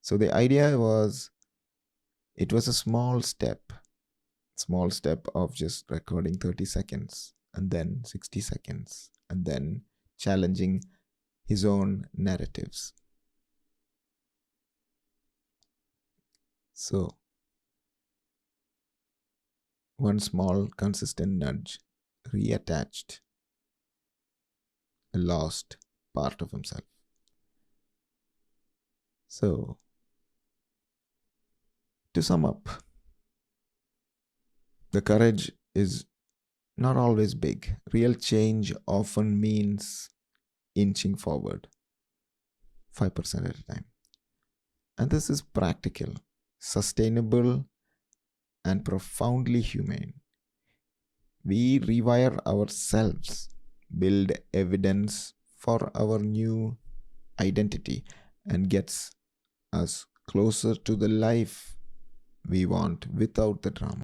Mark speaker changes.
Speaker 1: So the idea was, it was a small step of just recording 30 seconds and then 60 seconds and then challenging his own narratives. So, one small consistent nudge reattached a lost part of himself. So, to sum up, the courage is not always big. Real change often means inching forward 5% at a time. And this is practical, sustainable, and profoundly humane. We rewire ourselves, build evidence for our new identity, and gets us closer to the life we want without the drama.